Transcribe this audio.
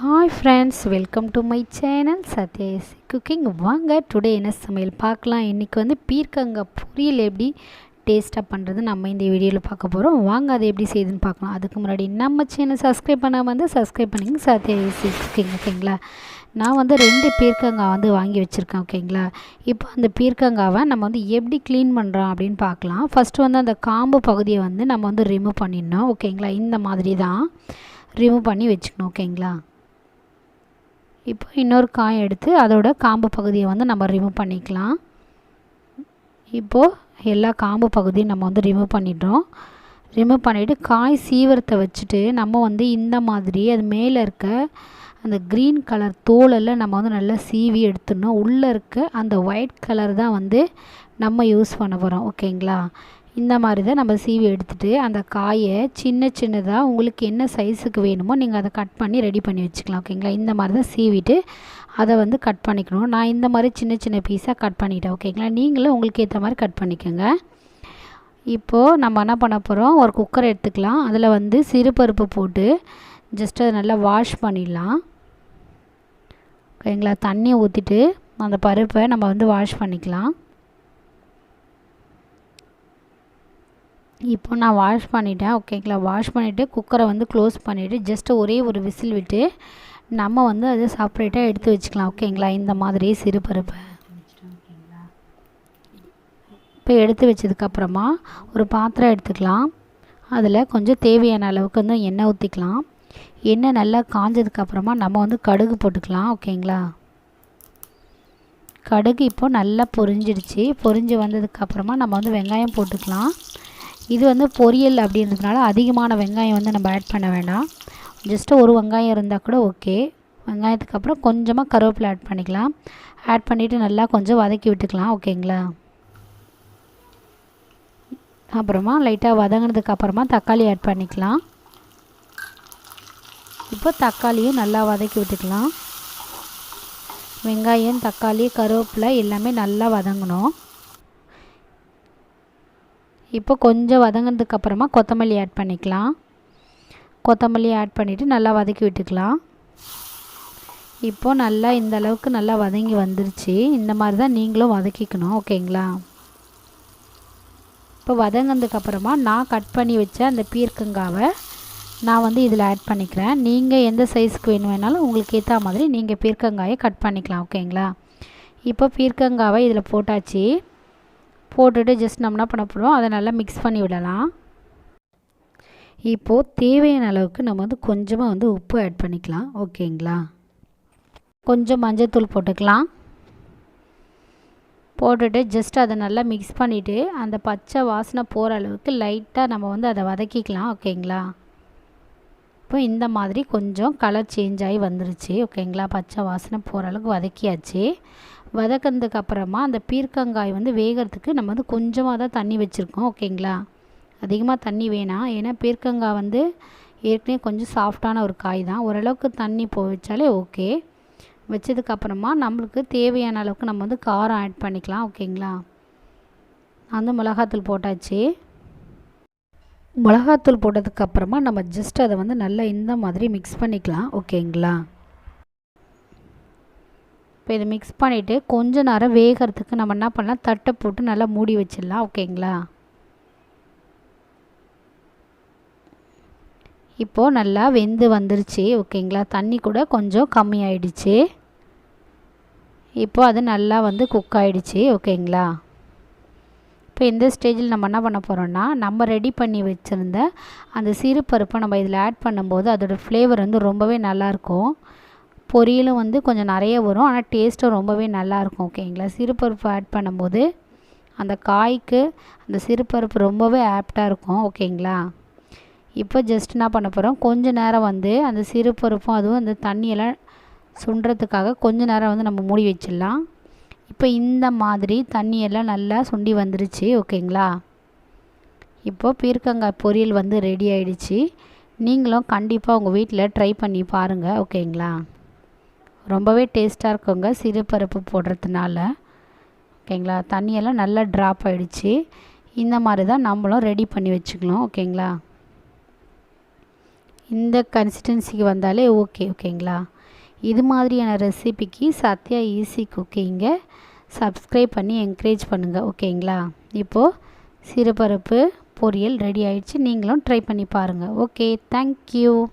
Hi friends, welcome to my channel Sathya cooking. வாங்க today என்ன சமையல் பார்க்கலாம். இன்றைக்கி வந்து பீர்க்கங்காய் பொரியல் எப்படி டேஸ்ட்டாக பண்ணுறது நம்ம இந்த வீடியோவில் பார்க்க போகிறோம். வாங்க அதை எப்படி செய்யுதுன்னு பார்க்கலாம். அதுக்கு முன்னாடி நம்ம சேனல் சப்ஸ்கிரைப் பண்ணாமல் வந்து சப்ஸ்கிரைப் பண்ணிங்க சத்யா குக்கிங். ஓகேங்களா, நான் வந்து 2 பீர்க்கங்காய் வந்து வாங்கி வச்சுருக்கேன். ஓகேங்களா, இப்போ அந்த பீர்க்கங்காவை நம்ம வந்து எப்படி க்ளீன் பண்ணுறோம் அப்படின்னு பார்க்கலாம். ஃபஸ்ட்டு வந்து அந்த காம்பு பகுதியை வந்து நம்ம வந்து ரிமூவ் பண்ணிடணும். ஓகேங்களா, இந்த மாதிரி தான் ரிமூவ் பண்ணி வச்சுக்கணும். ஓகேங்களா, இப்போ இன்னொரு காய் எடுத்து அதோட காம்பு பகுதியை வந்து நம்ம ரிமூவ் பண்ணிக்கலாம். இப்போது எல்லா காம்பு பகுதியும் நம்ம வந்து ரிமூவ் பண்ணிடுறோம். ரிமூவ் பண்ணிவிட்டு காய் சீவரத்தை வச்சுட்டு நம்ம வந்து இந்த மாதிரி அது மேலே இருக்க அந்த க்ரீன் கலர் தோலெல்லாம் நம்ம வந்து நல்லா சீவி எடுத்துடணும். உள்ளே இருக்க அந்த ஒயிட் கலர் தான் வந்து நம்ம யூஸ் பண்ண போகிறோம். ஓகேங்களா, இந்த மாதிரி தான் நம்ம சீவி எடுத்துகிட்டு அந்த காயை சின்ன சின்னதாக உங்களுக்கு என்ன சைஸுக்கு வேணுமோ நீங்கள் அதை கட் பண்ணி ரெடி பண்ணி வச்சுக்கலாம். ஓகேங்களா, இந்த மாதிரி தான் சீவிட்டு அதை வந்து கட் பண்ணிக்கணும். நான் இந்த மாதிரி சின்ன சின்ன பீஸாக கட் பண்ணிட்டேன். ஓகேங்களா, நீங்களும் உங்களுக்கு ஏற்ற மாதிரி கட் பண்ணிக்கோங்க. இப்போது நம்ம என்ன பண்ண போகிறோம், ஒரு குக்கர் எடுத்துக்கலாம். அதில் வந்து சிறுபருப்பு போட்டு ஜஸ்ட் அதை நல்லா வாஷ் பண்ணிடலாம். ஓகேங்களா, தண்ணி ஊற்றிட்டு அந்த பருப்பை நம்ம வந்து வாஷ் பண்ணிக்கலாம். இப்போ நான் வாஷ் பண்ணிட்டேன். ஓகேங்களா, வாஷ் பண்ணிவிட்டு குக்கரை வந்து க்ளோஸ் பண்ணிவிட்டு ஜஸ்ட்டு ஒரே ஒரு விசில் விட்டு நம்ம வந்து அதை செப்பரேட்டாக எடுத்து வச்சுக்கலாம். ஓகேங்களா, இந்த மாதிரி சிறுபருப்பை இப்போ எடுத்து வச்சதுக்கப்புறமா ஒரு பாத்திரம் எடுத்துக்கலாம். அதில் கொஞ்சம் தேவையான அளவுக்கு வந்து எண்ணெய் ஊற்றிக்கலாம். எண்ணெய் நல்லா காஞ்சதுக்கப்புறமா நம்ம வந்து கடுகு போட்டுக்கலாம். ஓகேங்களா, கடுகு இப்போது நல்லா பொரிஞ்சிடுச்சு. பொரிஞ்சு வந்ததுக்கப்புறமா நம்ம வந்து வெங்காயம் போட்டுக்கலாம். இது வந்து பொரியல் அப்படின்றதுனால அதிகமான வெங்காயம் வந்து நம்ம ஆட் பண்ண வேண்டாம். ஜஸ்ட்டு ஒரு வெங்காயம் இருந்தால் கூட ஓகே. வெங்காயத்துக்கு அப்புறம் கொஞ்சமாக கருவேப்பிலை ஆட் பண்ணிக்கலாம். ஆட் பண்ணிவிட்டு நல்லா கொஞ்சம் வதக்கி விட்டுக்கலாம். ஓகேங்களா, அப்புறமா லைட்டாக வதங்கினதுக்கப்புறமா தக்காளி ஆட் பண்ணிக்கலாம். இப்போ தக்காளியும் நல்லா வதக்கி விட்டுக்கலாம். வெங்காயம், தக்காளி, கருவேப்பிலை எல்லாமே நல்லா வதங்கணும். இப்போ கொஞ்சம் வதங்கினதுக்கப்புறமா கொத்தமல்லி ஆட் பண்ணிக்கலாம். கொத்தமல்லி ஆட் பண்ணிவிட்டு நல்லா வதக்கி விட்டுக்கலாம். இப்போது நல்லா இந்த அளவுக்கு நல்லா வதங்கி வந்துருச்சு. இந்த மாதிரி தான் நீங்களும் வதக்கிக்கணும். ஓகேங்களா, இப்போ வதங்கினதுக்கப்புறமா நான் கட் பண்ணி வச்ச அந்த பீர்க்கங்காவை நான் வந்து இதில் ஆட் பண்ணிக்கிறேன். நீங்கள் எந்த சைஸுக்கு வேணாலும் உங்களுக்கு ஏற்ற மாதிரி நீங்கள் பீர்க்கங்காயை கட் பண்ணிக்கலாம். ஓகேங்களா, இப்போ பீர்க்கங்காவை இதில் போட்டாச்சு. போட்டுட்டு ஜஸ்ட் நம்ம என்ன பண்ண போகிறோம், அதை நல்லா மிக்ஸ் பண்ணி விடலாம். இப்போது தேவையான அளவுக்கு நம்ம வந்து கொஞ்சமாக வந்து உப்பு ஆட் பண்ணிக்கலாம். ஓகேங்களா, கொஞ்சம் மஞ்சள்தூள் போட்டுக்கலாம். போட்டுட்டு ஜஸ்ட் அதை நல்லா மிக்ஸ் பண்ணிவிட்டு அந்த பச்சை வாசனை போகிற அளவுக்கு லைட்டாக நம்ம வந்து அதை வதக்கிக்கலாம். ஓகேங்களா, இப்போ இந்த மாதிரி கொஞ்சம் கலர் சேஞ்ச் ஆகி வந்துருச்சு. ஓகேங்களா, பச்சை வாசனை போகிற அளவுக்கு வதக்கியாச்சு. வதக்கினதுக்கு அப்புறமா அந்த பீர்க்கங்காய் வந்து வேகிறதுக்கு நம்ம வந்து கொஞ்சமாக தான் தண்ணி வச்சுருக்கோம். ஓகேங்களா, அதிகமாக தண்ணி வேணாம். ஏன்னா பீர்க்கங்காய் வந்து ஏற்கனவே கொஞ்சம் சாஃப்டான ஒரு காய் தான். ஓரளவுக்கு தண்ணி வச்சாலே ஓகே. வச்சதுக்கப்புறமா நம்மளுக்கு தேவையான அளவுக்கு நம்ம வந்து காரம் ஆட் பண்ணிக்கலாம். ஓகேங்களா, அந்த மிளகாத்தூள் போட்டாச்சு. மிளகாத்தூள் போட்டதுக்கப்புறமா நம்ம ஜஸ்ட் அதை வந்து நல்லா இந்த மாதிரி மிக்ஸ் பண்ணிக்கலாம். ஓகேங்களா, இப்போ இதை மிக்ஸ் பண்ணிவிட்டு கொஞ்ச நேரம் வேகிறதுக்கு நம்ம என்ன பண்ணலாம், தட்டை போட்டு நல்லா மூடி வச்சிடலாம். ஓகேங்களா, இப்போது நல்லா வெந்து வந்துருச்சு. ஓகேங்களா, தண்ணி கூட கொஞ்சம் கம்மியாயிடுச்சு. இப்போது அது நல்லா வந்து குக் ஆகிடுச்சு. ஓகேங்களா, இப்போ இந்த ஸ்டேஜில் நம்ம என்ன பண்ண போகிறோம்னா, நம்ம ரெடி பண்ணி வச்சுருந்த அந்த சிறுபருப்பை நம்ம இதில் ஆட் பண்ணும்போது அதோடய ஃப்ளேவர் வந்து ரொம்பவே நல்லாயிருக்கும். பொரியலும் வந்து கொஞ்சம் நிறைய வரும், ஆனால் டேஸ்ட்டும் ரொம்பவே நல்லாயிருக்கும். ஓகேங்களா, சிறுபருப்பு ஆட் பண்ணும்போது அந்த காய்க்கு அந்த சிறுபருப்பு ரொம்பவே ஆப்டாக இருக்கும். ஓகேங்களா, இப்போ ஜஸ்ட் என்ன பண்ண போகிறோம், கொஞ்சம் நேரம் வந்து அந்த சிறுபருப்பும் அதுவும் அந்த தண்ணியெல்லாம் சுண்டுறதுக்காக கொஞ்சம் நேரம் வந்து நம்ம மூடி வச்சிடலாம். இப்போ இந்த மாதிரி தண்ணியெல்லாம் நல்லா சுண்டி வந்துருச்சு. ஓகேங்களா, இப்போது பீர்க்கங்காய் பொரியல் வந்து ரெடி ஆகிடுச்சு. நீங்களும் கண்டிப்பாக உங்கள் வீட்டில் ட்ரை பண்ணி பாருங்கள். ஓகேங்களா, ரொம்பவே டேஸ்ட்டாக இருக்குங்க சிறுபருப்பு போடுறதுனால. ஓகேங்களா, தண்ணியெல்லாம் நல்லா ட்ராப் ஆகிடுச்சு. இந்த மாதிரி தான் நம்மளும் ரெடி பண்ணி வச்சுக்கணும். ஓகேங்களா, இந்த கன்சிஸ்டன்சிக்கு வந்தாலே ஓகேங்களா. இது மாதிரியான ரெசிபிக்கு சத்யா ஈஸி குக்கிங்கை சப்ஸ்கிரைப் பண்ணி என்கரேஜ் பண்ணுங்கள். ஓகேங்களா. இப்போது சிறுபருப்பு பொரியல் ரெடி ஆயிடுச்சு. நீங்களும் ட்ரை பண்ணி பாருங்கள். Okay, thank you.